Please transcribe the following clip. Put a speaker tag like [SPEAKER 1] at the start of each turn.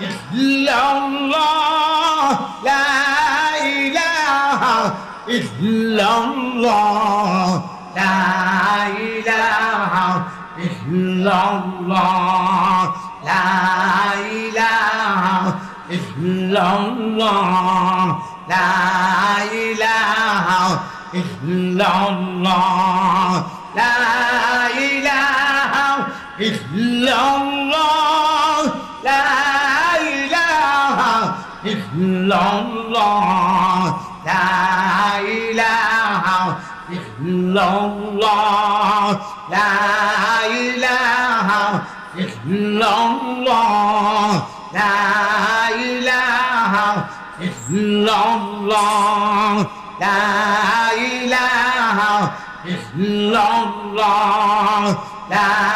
[SPEAKER 1] ইল্লাল্লাহ লা ইলাহা ইল্লাল্লাহ লা ইলাহা ইল্লাল্লাহ লা ইলাহা ইল্লাল্লাহ লা ইলাহা ইল্লাল্লাহ লা ইলাহা ইল্লাল্লাহ লা ইলাহা ইল্লাল্লাহ লা ইলাহা ইল্লাল্লাহ লা ইলাহা ইল্লাল্লাহ লা ইলাহা ইল্লাল্লাহ লা ইলাহা ইল্লাল্লাহ লা